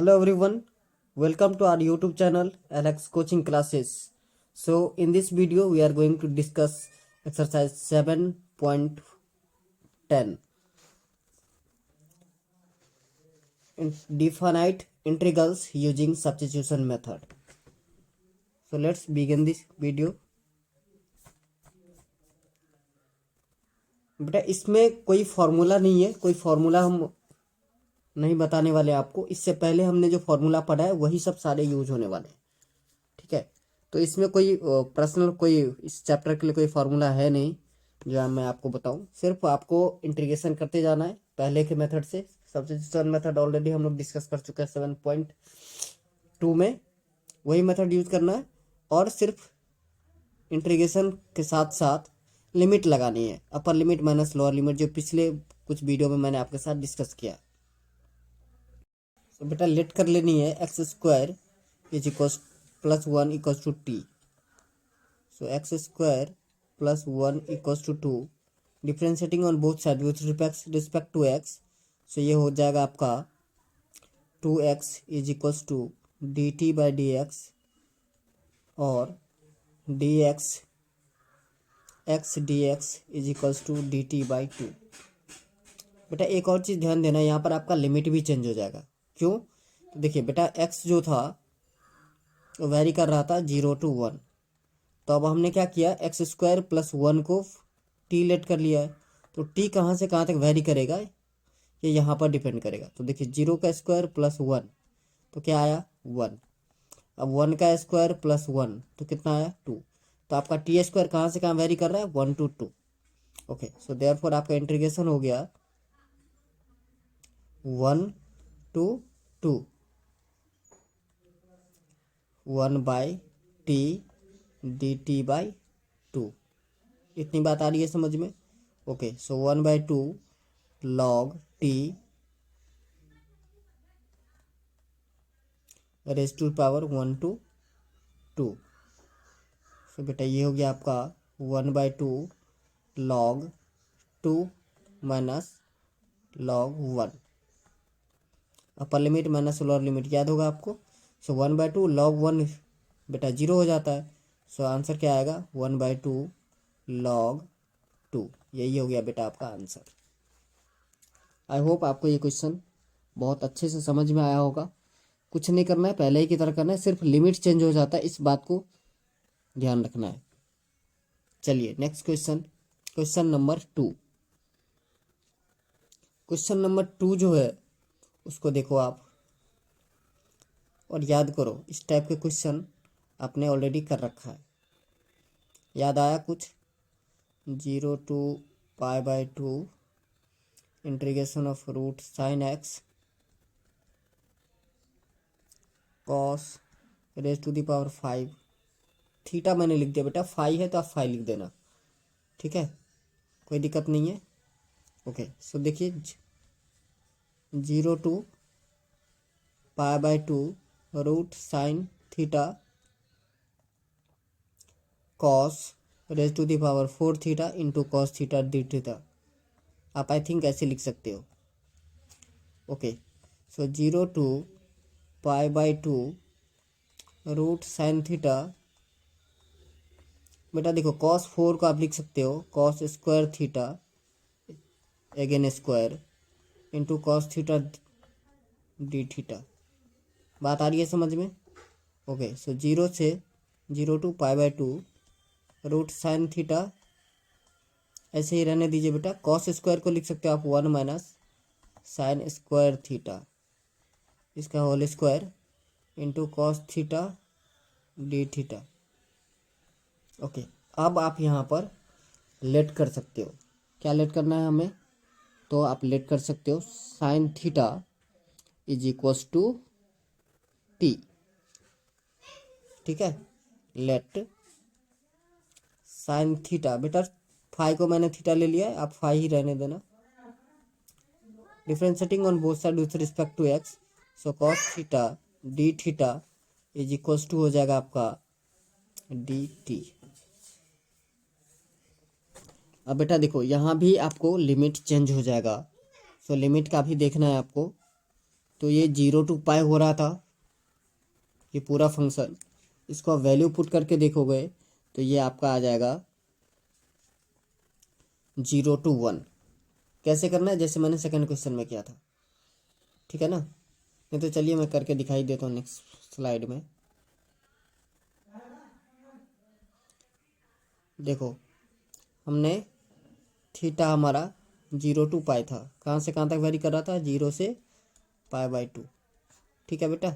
Hello everyone, welcome to our YouTube channel Alex Coaching Classes. So in this video we are going to discuss exercise 7.10 definite integrals using substitution method. So let's begin this video. बेटा इसमें कोई formula नहीं है, कोई formula हम नहीं बताने वाले आपको। इससे पहले हमने जो फॉर्मूला पढ़ा है वही सब सारे यूज होने वाले हैं, ठीक है। तो इसमें कोई पर्सनल कोई इस चैप्टर के लिए कोई फार्मूला है नहीं जो मैं आपको बताऊं। सिर्फ आपको इंटीग्रेशन करते जाना है पहले के मेथड से। सब्स्टिट्यूशन मेथड ऑलरेडी हम लोग डिस्कस कर चुके हैं 7.2 में, वही मेथड यूज करना है। और सिर्फ इंटीग्रेशन के साथ साथ लिमिट लगानी है, upper limit minus lower limit, जो पिछले कुछ वीडियो में मैंने आपके साथ डिस्कस किया। तो बेटा लेट कर लेनी है X square is equals plus 1 equals to T. So X square plus 1 equals to 2, differentiating on both side with respect to x. So ये हो जाएगा आपका 2x is equals to D T by D X और D X D X is equals to D T by 2। बेटा एक और चीज़ ध्यान देना, यहाँ पर आपका लिमिट भी चेंज हो जाएगा। क्यों? तो देखिए बेटा x जो था वो वेरी कर रहा था 0 to 1, तो अब हमने क्या किया, एक्स स्क्वायर प्लस 1 को t लेट कर लिया है। तो t कहाँ से कहाँ तक वेरी करेगा ये यहाँ पर डिपेंड करेगा। तो देखिए 0 का स्क्वायर प्लस 1 तो क्या आया 1। अब 1 का स्क्वायर प्लस 1 तो कितना आया 2। तो आपका टी स्क्वायर कहाँ से कहाँ वेरी कर रहा है 1 to 2। ओके, सो देयरफॉर आपका इंटीग्रेशन हो गया 1 to 2 1 by t d T by 2। इतनी बात आ रही है समझ में? Okay, so 1/2 log t raise to power 1 to 2। So बेटा ये हो गया आपका 1/2 log 2 minus log 1। Upper limit minus lower limit याद होगा आपको। सो 1/2 लॉग 1 बेटा 0 हो जाता है। सो आंसर क्या आएगा 1/2 लॉग 2। यही हो गया बेटा आपका आंसर। आई होप आपको ये क्वेश्चन बहुत अच्छे से समझ में आया होगा। कुछ नहीं करना है, पहले ही की तरह करना है, सिर्फ लिमिट चेंज हो जाता है, इस बात को ध्यान रखना है। चलिए next question, question number 2। Question number 2 जो है उसको देखो आप और याद करो। इस टाइप के क्वेश्चन आपने ऑलरेडी कर रखा है, याद आया कुछ? 0 to π/2 integration of root sine X cos raise to the power 5। Theta मैंने लिख दिया बेटा, 5 है तो आप 5 लिख देना, ठीक है, कोई दिक्कत नहीं है। ओके, सो देखिए 0 to π/2 root sine theta cos raise to the power 4 theta into cos theta D theta. आप आई थिंक ऐसे लिख सकते हो। Okay, so 0 to π/2 root sine theta. बेटा देखो कॉस 4 को आप लिख सकते हो cos square theta again square into cos theta D theta. बात आ रही है समझ में? Okay, so 0 to π/2 root sine theta ऐसे ही रहने दीजिए बेटा। कॉस स्क्वायर को लिख सकते हो आप 1 माइनस साइन स्क्वायर थीटा, इसका whole square into cos theta D theta. Okay, अब आप यहाँ पर लेट कर सकते हो। क्या लेट करना है हमें? तो आप लेट कर सकते हो sine theta is equals to t, ठीक है। लेट साइन थीटा, बेटा 5 को मैंने थीटा ले लिया है, आप 5 ही रहने देना। Differentiating on both side with respect to x. So cos theta D theta is equals to हो जाएगा आपका डी टी। अब बेटा देखो यहाँ भी आपको लिमिट चेंज हो जाएगा। सो लिमिट का भी देखना है आपको तो ये 0 to पाई हो रहा था ये पूरा फंक्शन। इसको आप वैल्यू पुट करके देखोगे तो ये आपका आ जाएगा 0 to 1। कैसे करना है, जैसे मैंने सेकंड क्वेश्चन में किया था, ठीक है ना। नहीं तो चलिए मैं करके दिखाई देता हूँ नेक्स्ट स्लाइड में। देखो हमने थीटा हमारा 0 to पाई था, कहाँ से कहाँ तक वेरी कर रहा था, 0 से पाई/2, ठीक है बेटा।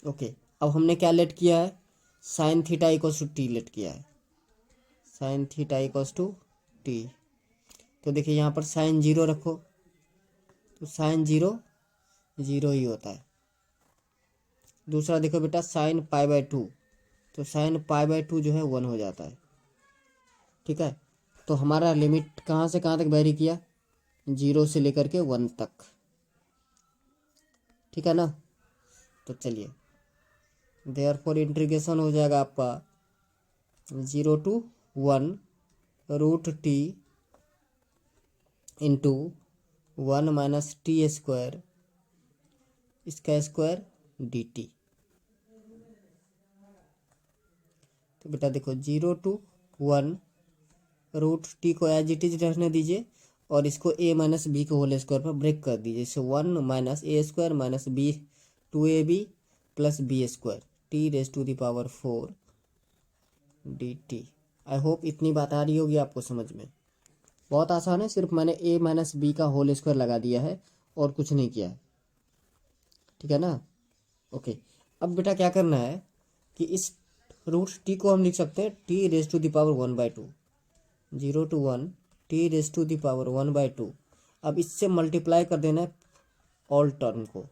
ओके, अब हमने क्या लेट किया है, sine theta equals to t let किया है, sine theta equals to t. तो देखिए यहाँ पर साइन 0 रखो, तो साइन 0 0 ही होता है। दूसरा देखो बेटा साइन पाई/2, तो साइन पाई/2 जो है 1 हो जाता है, ठीक है। तो हमारा लिमिट कहाँ से कहाँ तक वेरी किया, 0 से लेकर के 1 तक, ठीक है ना। तो चलिए देयरफॉर इंटीग्रेशन हो जाएगा आपका 0 to 1 √t इंटू 1 - t² इसका स्क्वायर dt। तो बेटा देखो 0 to 1 √t को एज इट इज रहने दीजिए और इसको a - b के होल स्क्वायर पर ब्रेक कर दीजिए। इससे 1 - a² - b 2ab + b² t⁴ dt। आई होप इतनी बात आ रही होगी आपको समझ में। बहुत आसान है, सिर्फ मैंने a - b का होल स्क्वायर लगा दिया है और कुछ नहीं किया है, ठीक है ना। ओके, अब बेटा क्या करना है कि इस √t को हम लिख सकते हैं t⁴ 1/2, 0 to 1 t⁴ 1/2। अब इससे मल्टीप्लाई कर देना है ऑल टर्म को,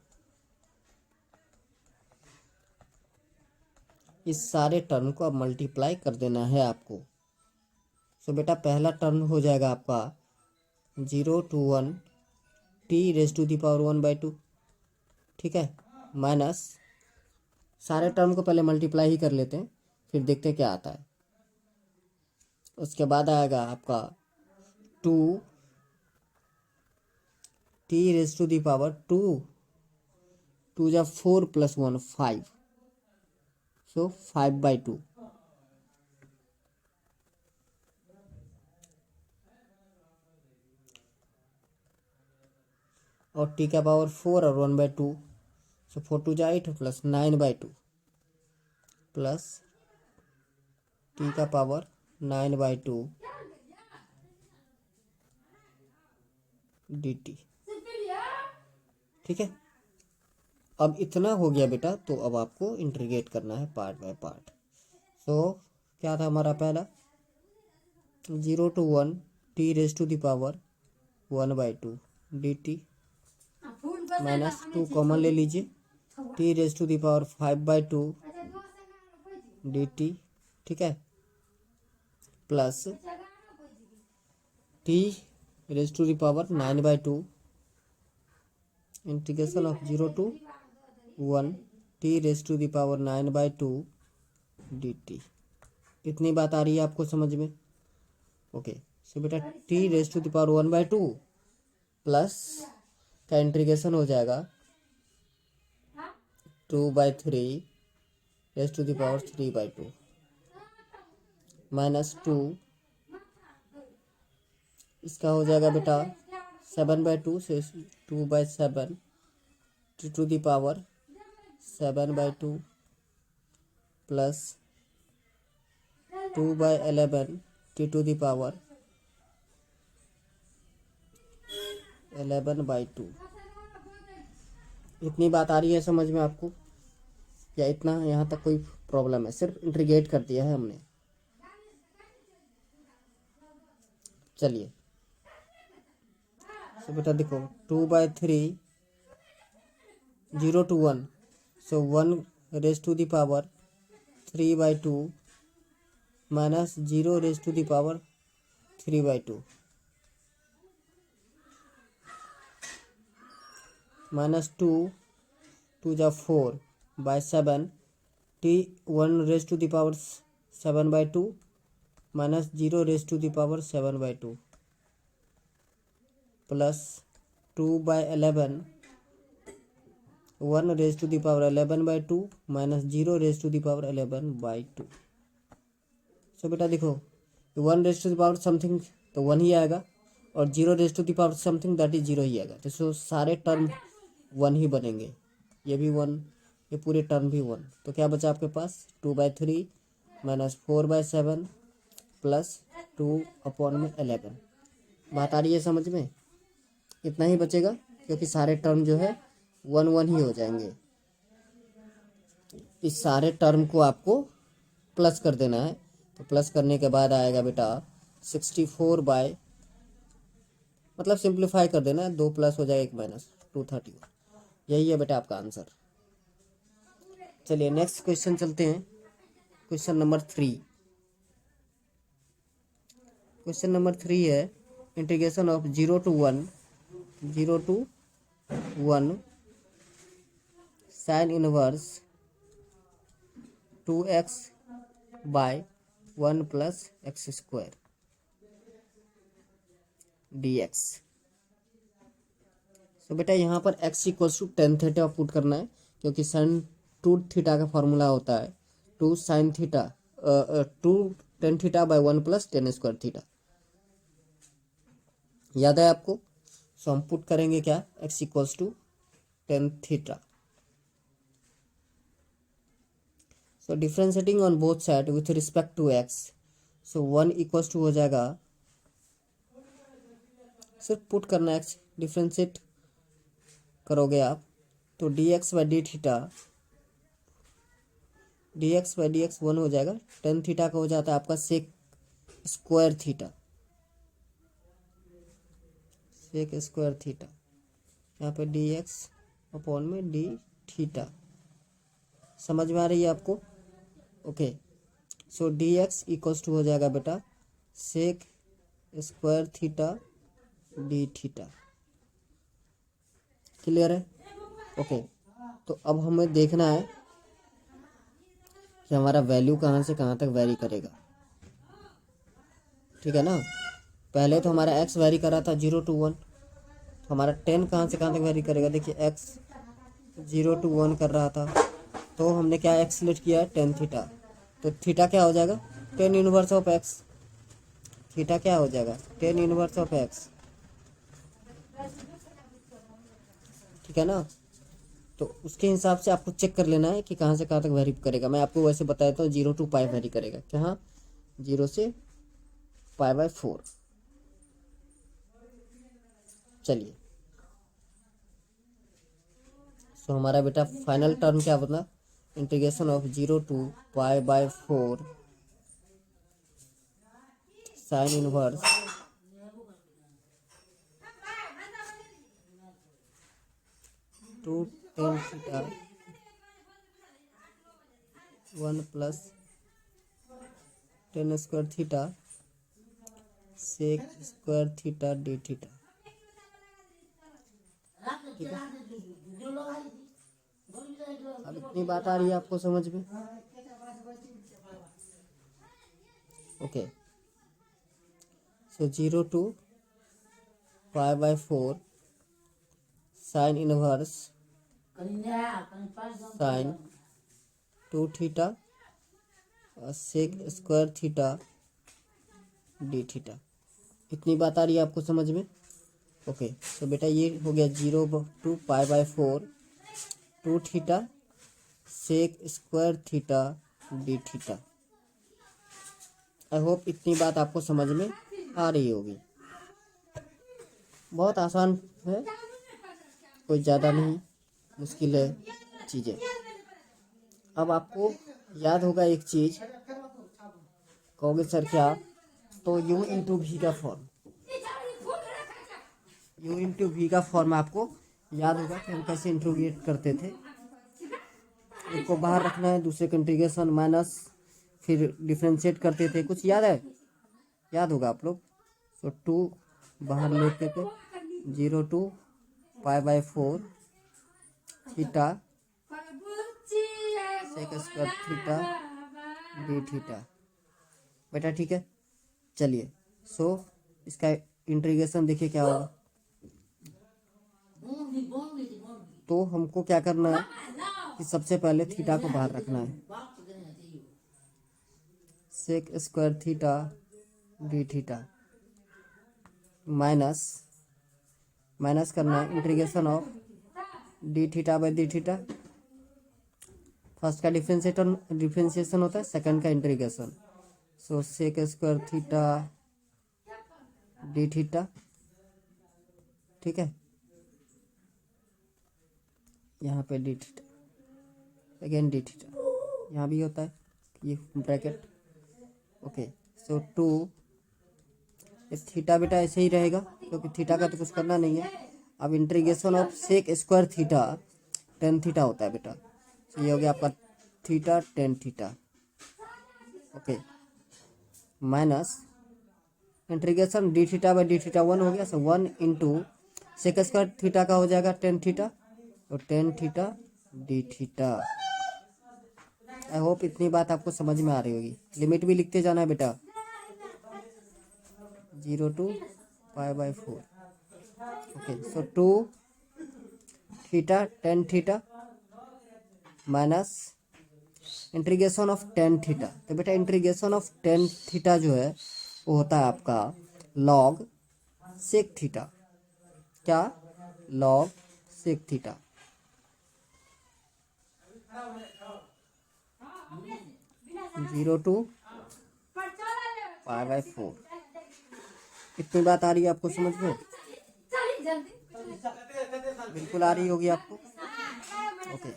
इस सारे टर्म को अब मल्टीप्लाई कर देना है आपको। सो बेटा पहला टर्म हो जाएगा आपका 0 to 1 t⁴ 1/2, ठीक है, माइनस सारे टर्म को पहले मल्टीप्लाई ही कर लेते हैं फिर देखते हैं क्या आता है। उसके बाद आएगा आपका 2 t⁴ 2 जा 4 + 1 5, सो 5/2 और t का पावर 4 और 1/2, सो 4 2 जा 8 + 9/2 प्लस t का पावर 9/2 dt, ठीक है। अब इतना हो गया बेटा, तो अब आपको इंटीग्रेट करना है पार्ट बाय पार्ट। सो क्या था हमारा पहला 0 to 1 t⁴ 1/2 dt -2 कॉमन ले लीजिए, t⁴ 5/2 dt, ठीक है, plus t⁴ 9/2 integration of 0 to 1 t⁴ 9/2 dt। इतनी बात आ रही है आपको समझ में। ओके, सो बेटा t⁴ 1/2 प्लस का इंटीग्रेशन हो जाएगा 2/3 3/2 -2 इसका हो जाएगा बेटा 7/2 से 2/7 t⁴ 7/2 प्लस 2/11 t⁴ 11/2। इतनी बात आ रही है समझ में आपको, या इतना यहाँ तक कोई प्रॉब्लम है, सिर्फ इंटीग्रेट कर दिया है हमने। चलिए तो बेटा देखो 2/3 0 to 1, सो 1⁴ 3/2 माइनस 0⁴ 3/2 -2 2 जा 4/7 t 1⁴ 7/2 minus 0⁴ 7/2 plus 2/11 1 raise to the power 11/2 minus 0 raise to the power 11/2। So बेटा देखो 1 raise to the power something तो 1 ही आएगा और 0 raise to the power something that is 0 ही आएगा। तो सो सारे टर्म 1 ही बनेंगे, ये भी 1, ये पूरे टर्म भी 1। तो क्या बचा आपके पास 2/3 माइनस 4/7 प्लस 2/11। बात आ रही है समझ में? इतना ही बचेगा क्योंकि सारे टर्म जो है 1 ही हो जाएंगे। इस सारे टर्म को आपको प्लस कर देना है। तो प्लस करने के बाद आएगा बेटा 64 मतलब सिंप्लीफाई कर देना है, 2 प्लस हो जाएगा 1 माइनस 231। यही है बेटा आपका आंसर। चलिए नेक्स्ट क्वेश्चन चलते हैं। Question number 3। क्वेश्चन नंबर 3 है integration of 0 to 1 sine inverse 2x/1 plus x square dx। तो बेटा यहाँ पर x equals to tan theta put करना है क्योंकि साइन 2 थीटा का फॉर्मूला होता है 2 sine theta 2 tan theta by 1 plus tan square theta. याद है आपको? सो हम पुट करेंगे क्या, x equals to tan theta. So differentiating on both side with respect to x, so 1 equals to हो जाएगा, सिर्फ पुट करना है, x डिफ्रेंशिएट करोगे आप तो dx/dx 1 हो जाएगा। टेन थीटा का हो जाता है आपका sec square theta, sec square theta. यहाँ पे dx/में d थीटा। समझ में आ रही है आपको? Okay. So dx equals to हो जाएगा बेटा sec square theta d theta. Clear है? ओके। तो अब हमें देखना है कि हमारा वैल्यू कहाँ से कहाँ तक वेरी करेगा। ठीक है ना? पहले तो हमारा x वेरी कर रहा था 0 to 1, तो हमारा 10 कहाँ से कहाँ तक वेरी करेगा। देखिए x 0 to 1 कर रहा था तो हमने क्या x सिलेक्ट किया है, टेन थीटा। तो थीटा क्या हो जाएगा, tan inverse of x। Theta क्या हो जाएगा, टेन इनवर्स ऑफ x। ठीक है ना? तो उसके हिसाब से आपको चेक कर लेना है कि कहाँ से कहाँ तक वेरी करेगा। मैं आपको वैसे बता देता हूँ 0 to पाई वेरी करेगा। कहाँ, 0 से π/4। चलिए सो हमारा बेटा फाइनल टर्म क्या बना, integration of 0 to π/4 sine inverse 2 tan theta 1 plus tan square theta sec square theta d theta. ठीक है? अब इतनी बात आ रही है आपको समझ में? Okay. So 0 to π/4 sine inverse sine 2 theta और sec square theta d theta. इतनी बात आ रही है आपको समझ में? ओके। तो बेटा ये हो गया 0 to π/4 2 theta sec square theta d theta. I hope इतनी बात आपको समझ में आ रही होगी। बहुत आसान है, कोई ज़्यादा नहीं मुश्किल है चीज़ें। अब आपको याद होगा एक चीज़, कहोगे सर क्या, तो u इंटू वी का फॉर्म, u इंटू वी का फॉर्म आपको याद होगा कि हम कैसे इंट्रोगेट करते थे। एक को बाहर रखना है, दूसरे का इंटीग्रेशन माइनस, फिर डिफ्रेंशिएट करते थे, कुछ याद है? याद होगा आप लोग। तो 2 बाहर लेते थे 0 to π/4 theta sec square theta d theta. बेटा ठीक है? चलिए सो इसका इंटीग्रेशन देखिए क्या होगा। तो हमको क्या करना है कि सबसे पहले थीटा को बाहर रखना है। Sec square theta D theta minus करना है integration of D theta by D theta. First का डिफ्रेंशिएशन होता है, सेकंड का integration. So sec square theta D theta, ठीक है। यहाँ पे D theta again D theta, यहाँ भी होता है ये ब्रैकेट, ओके। सो 2 थीटा बेटा ऐसे ही रहेगा क्योंकि थीटा का तो कुछ करना नहीं है। अब integration of sec square theta tan theta होता है बेटा, तो ये हो गया आपका theta tan theta, okay. Minus integration d theta by D theta 1 हो गया। So 1 into sec square theta का हो जाएगा टेन थीटा, और tan theta D theta. I hope इतनी बात आपको समझ में आ रही होगी। लिमिट भी लिखते जाना है बेटा, 0 to π/4, okay. So 2 theta tan theta minus integration of tan theta. तो बेटा इंटीग्रेशन ऑफ टेन थीटा जो है वो होता है आपका लॉग सेक थीटा। क्या? Log sec theta. Zero to π/4। इतनी बात आ रही है आपको समझ में? बिल्कुल आ रही होगी आपको, ओके।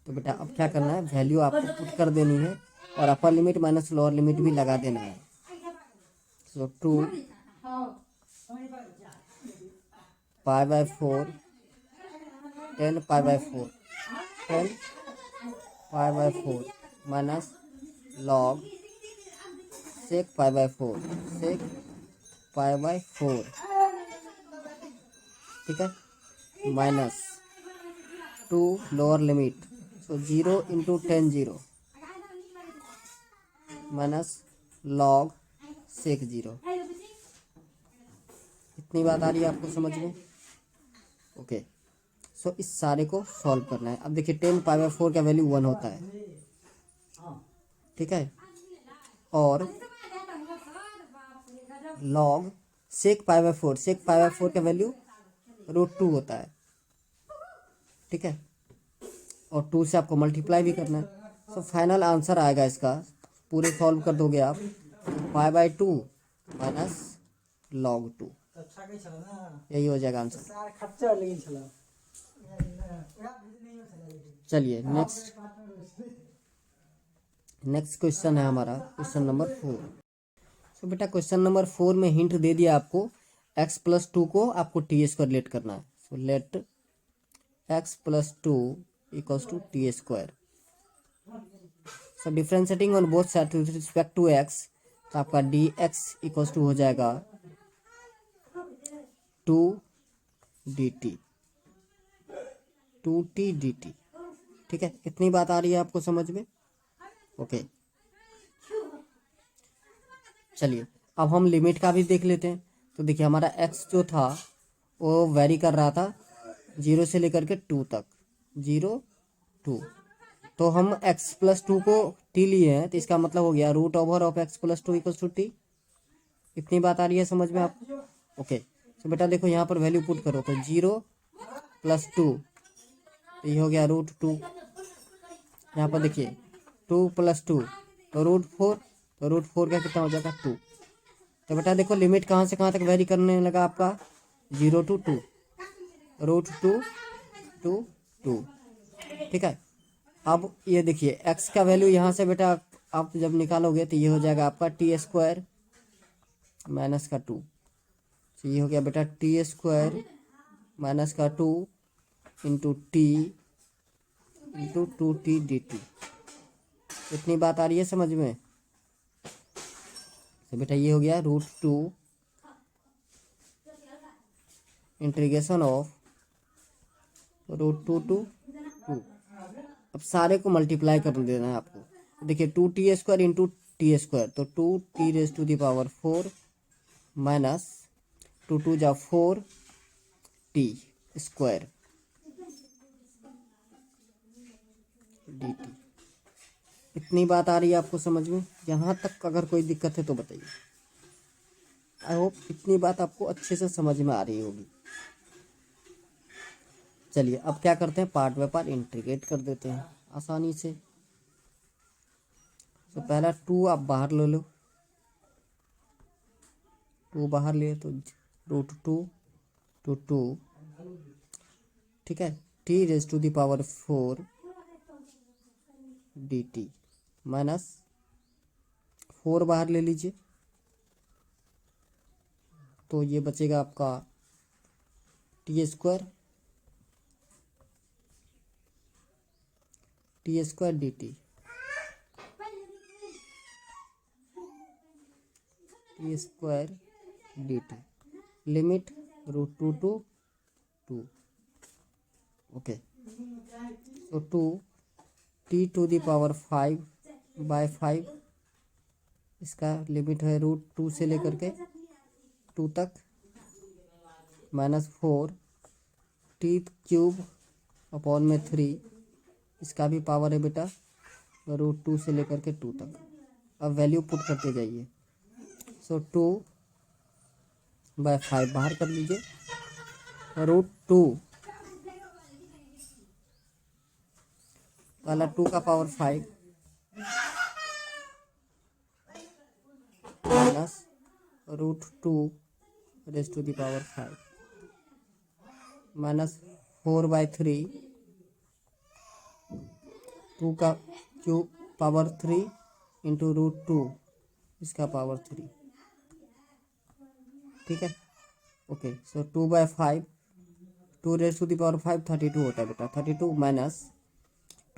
तो बेटा अब क्या करना है, वैल्यू आपको पुट कर देनी है और अपर लिमिट माइनस लोअर लिमिट भी लगा देना है। सो 2 π/4 10 π/4 10 π/4 माइनस लॉग सेक π/4 सेक π/4, ठीक है। माइनस 2 लोअर लिमिट, सो 0 इंटू 10 0 माइनस लॉग सेक 0। इतनी बात आ रही है आपको समझ में, ओके। सो इस सारे को सॉल्व करना है। अब देखिए 10 π/4 का वैल्यू 1 होता है, ठीक है। और लॉग सेक π/4 का वैल्यू √2 होता है, ठीक है। और 2 से आपको मल्टीप्लाई भी करना है। सो फाइनल आंसर आएगा इसका, पूरे सॉल्व कर दोगे आप, π/2 माइनस लॉग 2, यही हो जाएगा आंसर। चलिए नेक्स्ट क्वेश्चन है हमारा, क्वेश्चन नंबर 4। तो बेटा क्वेश्चन नंबर 4 में हिंट दे दिया आपको, x+2 को आपको t² लेट करना है। So let x+2 equals to t²। So differentiating on both side with respect to x, तो आपका dx इक्वल्स टू हो जाएगा 2dt 2t dt, ठीक है। इतनी बात आ रही है आपको समझ में, ओके। चलिए अब हम लिमिट का भी देख लेते हैं। तो देखिए हमारा x जो था वो वेरी कर रहा था 0 से लेकर के 2 तक, 0 2। तो हम x+2 को t लिए हैं, तो इसका मतलब हो गया √of x+2 equals to t। इतनी बात आ रही है समझ में आपको, ओके। तो बेटा देखो यहाँ पर वैल्यू पुट करो, तो 0 + 2, तो ये हो गया √2। यहाँ पर देखिए 2 + 2 तो √4, तो √4 का कितना हो जाएगा 2। तो बेटा देखो लिमिट कहाँ से कहाँ तक वेरी करने लगा आपका, 0 to 2, √2 to 2, ठीक है। अब ये देखिए x का वैल्यू यहाँ से बेटा आप जब निकालोगे तो ये हो जाएगा आपका t² माइनस का 2। तो ये हो गया बेटा t² माइनस का 2 into t into 2t dt। इतनी बात आ रही है समझ में? तो बेटा ये हो गया √2 इंटीग्रेशन ऑफ √2 to 2। अब सारे को मल्टीप्लाई कर देना है आपको। देखिए 2t² इंटू t², तो 2t⁴ माइनस 2 2 जा 4 टी स्क्वायर डी टी। इतनी बात आ रही है आपको समझ में? यहाँ तक अगर कोई दिक्कत है तो बताइए। आई होप इतनी बात आपको अच्छे से समझ में आ रही होगी। चलिए अब क्या करते हैं, पार्ट बाय पार्ट इंटीग्रेट कर देते हैं आसानी से। तो पहला 2 आप बाहर ले लो, 2 बाहर लिए तो √2 to 2, ठीक है। t⁴ dt माइनस 4 बाहर ले लीजिए तो ये बचेगा आपका t² dt t² dt limit √2 to 2। Okay, तो 2 t⁵/5, इसका लिमिट है √2 से लेकर के 2 तक, -4 t³ इसका भी पावर है बेटा √2 से लेकर के 2 तक। अब वैल्यू पुट करते जाइए। सो 2/5 बाहर कर लीजिए, √2 वाला 2 का पावर 5 माइनस √2⁵ माइनस 4/3, 2 का क्यूब पावर 3 इंटू √2 इसका पावर 3, ठीक है। ओके, सो 2/5, 2⁵ 32 होता है बेटा, 32 माइनस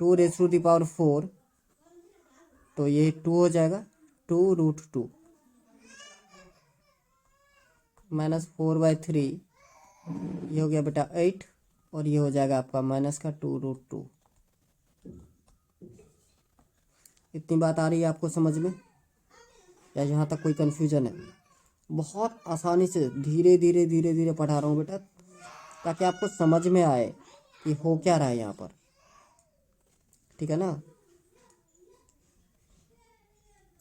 2⁴ तो ये 2 हो जाएगा, 2√2 माइनस 4/3 ये हो गया बेटा 8, और ये हो जाएगा आपका माइनस का 2√2। इतनी बात आ रही है आपको समझ में, या यहाँ तक कोई कन्फ्यूजन है? बहुत आसानी से धीरे धीरे धीरे धीरे पढ़ा रहा हूँ बेटा, ताकि आपको समझ में आए कि हो क्या रहा है यहाँ पर, ठीक है ना।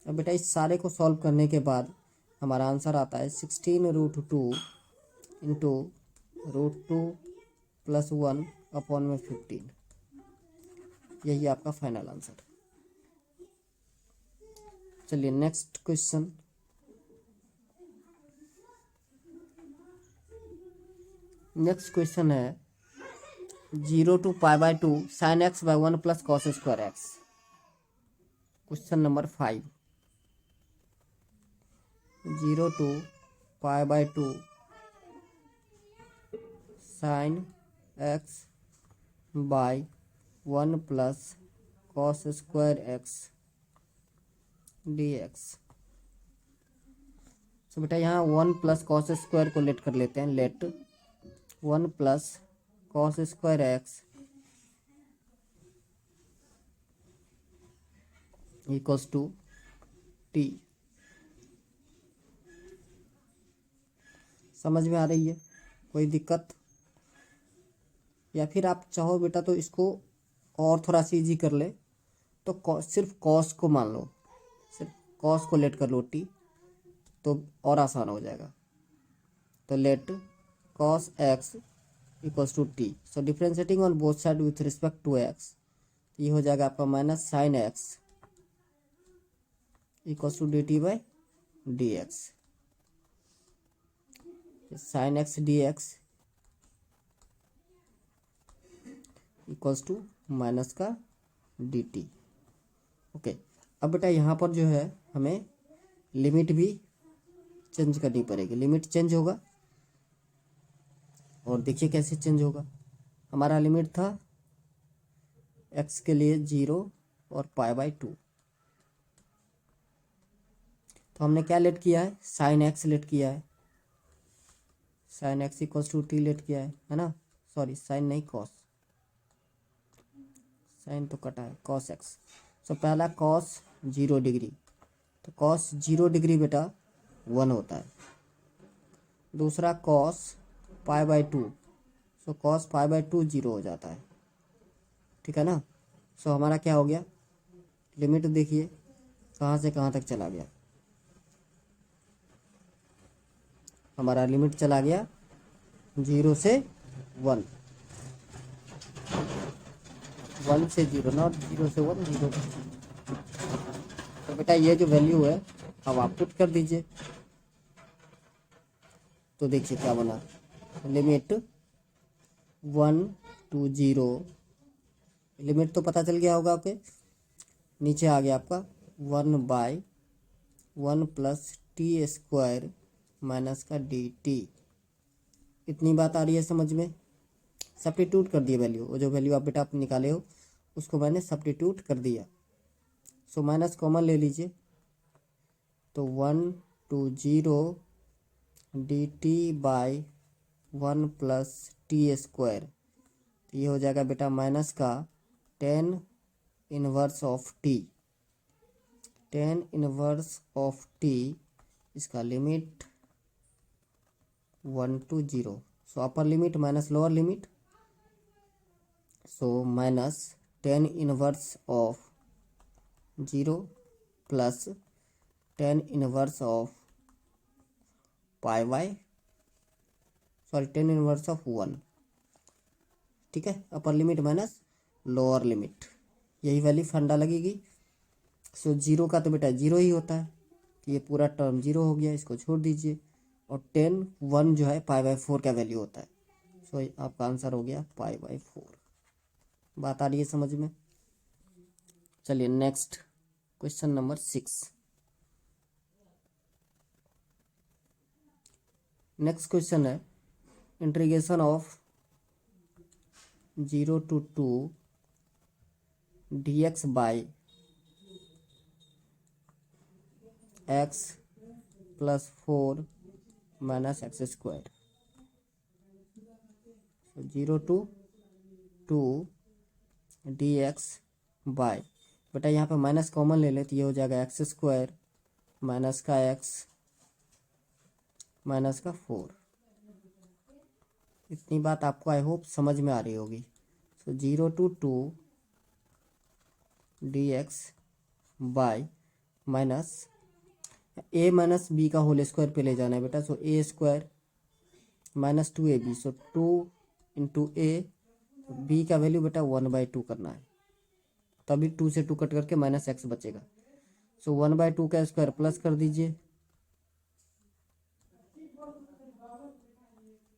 अब बेटा इस सारे को सॉल्व करने के बाद हमारा आंसर आता है 16√2 इंटू √2 + 1/15। यही आपका फाइनल आंसर। चलिए नेक्स्ट क्वेश्चन। नेक्स्ट क्वेश्चन है 0 to π/2 sin x/1 + cos² x। Question number 5, 0 to π/2 sin x/1 + cos² x dx। तो बेटा यहाँ 1 + cos² को लेट कर लेते हैं, let 1 + cos² x equals to t। समझ में आ रही है? कोई दिक्कत? या फिर आप चाहो बेटा तो इसको और थोड़ा सा इजी कर ले, तो सिर्फ कॉस को मान लो, सिर्फ कॉस को लेट कर लो t, तो और आसान हो जाएगा। तो let cos x equals to t। So differentiating on both side with respect to x, ये हो जाएगा आपका minus sine x equals to dt/dx। Sine x dx equals to minus का dt। ओके, अब बेटा यहाँ पर जो है हमें लिमिट भी चेंज करनी पड़ेगी। लिमिट चेंज होगा, और देखिए कैसे चेंज होगा। हमारा लिमिट था x के लिए 0 और π/2, तो हमने क्या लेट किया है, साइन x लेट किया है, sine x equals to t let किया है ना। सॉरी, साइन नहीं, कॉस, साइन तो कटा है, cos x। सो पहला cos 0 डिग्री, तो cos 0 डिग्री बेटा 1 होता है। दूसरा cos π/2, so cos pi by 2 zero हो जाता है, ठीक है ना। सो हमारा क्या हो गया, लिमिट देखिए कहाँ से कहाँ तक चला गया, हमारा लिमिट चला गया 0 से 1, 1 से 0, नॉट 0 से 1, 0 से 0। तो बेटा ये जो वैल्यू है अब आप पुट कर दीजिए, तो देखिए क्या बना, लिमिट 1 to 0, लिमिट तो पता चल गया होगा आपके, नीचे आ गया आपका 1/1 प्लस टी स्क्वायर माइनस का डी टी। इतनी बात आ रही है समझ में, सब्स्टिट्यूट कर दिया वैल्यू, वो जो वैल्यू आप बेटा आप निकाले हो उसको मैंने सब्स्टिट्यूट कर दिया। सो माइनस कॉमन ले लीजिए, तो 1 to 0 D T by 1 plus T square, तो ये हो जाएगा बेटा माइनस का 10 inverse of T, 10 inverse of T, इसका limit 1 to 0। So upper limit minus lower limit, so minus 10 inverse of 0 plus 10 inverse of pi by 10 inverse of 1, ठीक है। Upper limit minus lower limit, यही value फंडा लगेगी। सो 0 का तो बेटा 0 ही होता है, तो ये पूरा टर्म 0 हो गया, इसको छोड़ दीजिए। और 10 1 जो है पाई बाय 4 का वैल्यू होता है, सो आपका आंसर हो गया पाई बाय 4। बात आ रही है समझ में। चलिए next question number 6। Next question है integration of 0 to 2 dx by x plus 4 minus X square. 0 to 2 dx by, बेटा यहाँ पे माइनस कॉमन ले लें तो ये हो जाएगा एक्स स्क्वायर माइनस का एक्स माइनस का 4। इतनी बात आपको आई होप समझ में आ रही होगी। So 0 to 2 dx by minus A minus B का होल स्क्वायर पे ले जाना है बेटा, so A square minus 2ab, so 2 into A, B का वैल्यू बेटा 1/2 करना है, तभी 2 से 2 कट करके माइनस एक्स बचेगा। सो 1/2 का स्क्वायर प्लस कर दीजिए,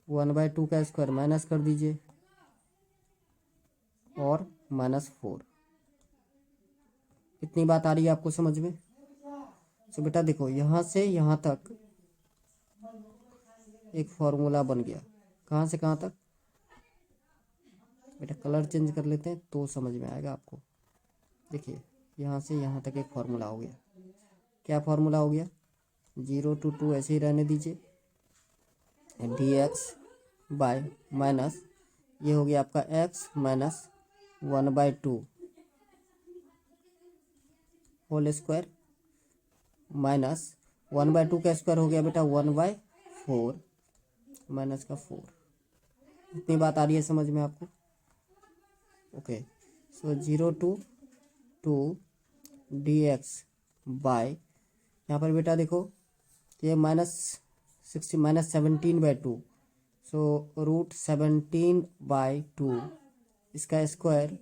1/2 का स्क्वायर माइनस कर दीजिए और माइनस 4। इतनी बात आ रही है आपको समझ में। तो बेटा देखो यहाँ से यहाँ तक एक फॉर्मूला बन गया, कहाँ से कहाँ तक बेटा, कलर चेंज कर लेते हैं तो समझ में आएगा आपको। देखिए यहाँ से यहाँ तक एक फॉर्मूला हो गया, क्या फॉर्मूला हो गया, 0 to 2 ऐसे ही रहने दीजिए, dx बाय माइनस ये हो गया आपका x minus 1/2 whole square minus 1/2 का स्क्वायर हो गया बेटा 1/4 माइनस का 4। इतनी बात आ रही है समझ में आपको। Okay, so 0 to 2 dx by, यहाँ पर बेटा देखो ये -17/2, सो √17/2 इसका स्क्वायर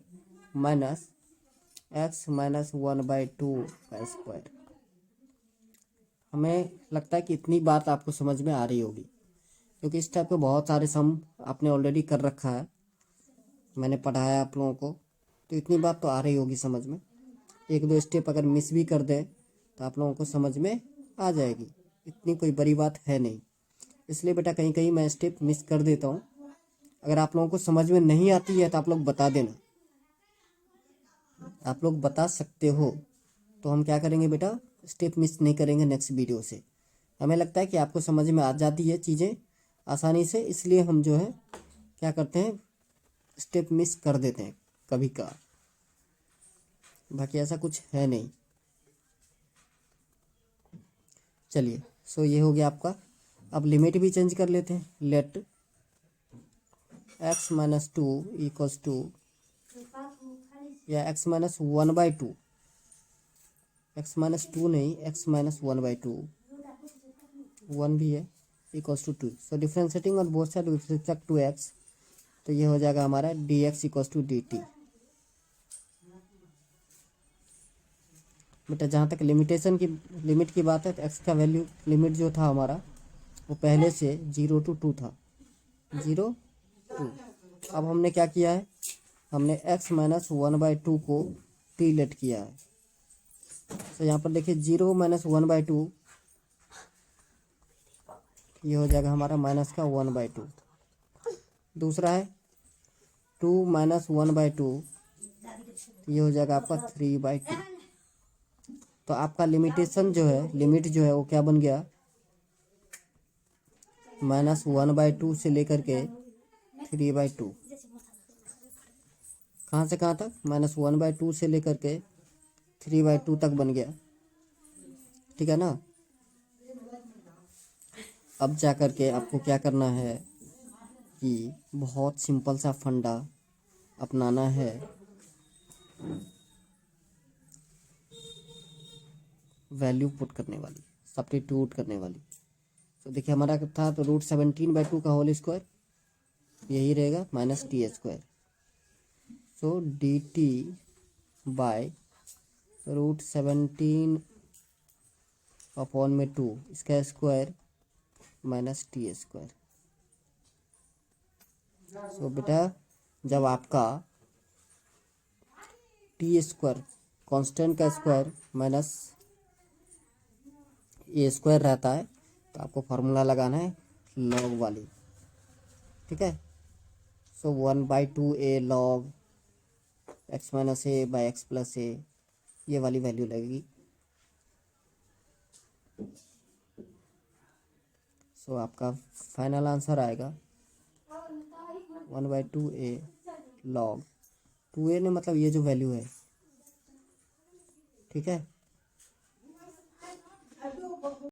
माइनस x माइनस 1/2 का स्क्वायर। हमें लगता है कि इतनी बात आपको समझ में आ रही होगी, क्योंकि इस टाइप के बहुत सारे सम आपने ऑलरेडी कर रखा है, मैंने पढ़ाया आप लोगों को, तो इतनी बात तो आ रही होगी समझ में। एक दो स्टेप अगर मिस भी कर दें तो आप लोगों को समझ में आ जाएगी, इतनी कोई बड़ी बात है नहीं। इसलिए बेटा कहीं कहीं मैं स्टेप मिस कर देता हूँ, अगर आप लोगों को समझ में नहीं आती है तो आप लोग बता देना, आप लोग बता सकते हो, तो हम क्या करेंगे बेटा स्टेप मिस नहीं करेंगे नेक्स्ट वीडियो से। हमें लगता है कि आपको समझ में आ जाती है चीज़ें आसानी से, इसलिए हम जो है क्या करते हैं स्टेप मिस कर देते हैं कभी का, बाकी ऐसा कुछ है नहीं। चलिए, सो ये हो गया आपका। अब लिमिट भी चेंज कर लेते हैं, let X minus two equals to या X minus one by two, X minus two नहीं, X minus one by two, one भी है, equals to two. So differentiating on both side with respect to X, तो ये हो जाएगा हमारा D X equals to D T. बेटा जहाँ तक लिमिट की बात है तो एक्स का वैल्यू लिमिट जो था हमारा वो पहले से 0 to 2 था, 0 2। अब हमने क्या किया है, हमने x minus one by to को टी लेट किया है। तो यहाँ पर देखिए 0 माइनस वन बाई टू, ये हो जाएगा हमारा माइनस का 1/2। दूसरा है 2 माइनस 1/2, ये हो जाएगा आपका 3/2। तो आपका लिमिटेशन जो है, लिमिट जो है वो क्या बन गया, माइनस 1/2 से लेकर के 3/2। कहाँ से कहाँ तक, माइनस 1/2 से लेकर के 3/2 तक बन गया, ठीक है ना। अब जा कर के आपको क्या करना है कि बहुत सिंपल सा फंडा अपनाना है, वैल्यू पुट करने वाली, सब्स्टिट्यूट करने वाली। तो देखिए हमारा था तो √17/2 का होल स्क्वायर, यही रहेगा माइनस टी स्क्वायर। सो डी टी बाय √17/2 इसका स्क्वायर माइनस टी स्क्वायर। सो बेटा जब आपका टी स्क्वायर कांस्टेंट का स्क्वायर माइनस ए स्क्वायर रहता है तो आपको फार्मूला लगाना है लॉग वाली, ठीक है। So 1/2a log x minus A by X plus A, ये वाली वैल्यू लगेगी। सो आपका फाइनल आंसर आएगा 1/2a लॉग 2a ने मतलब ये जो वैल्यू है, ठीक है।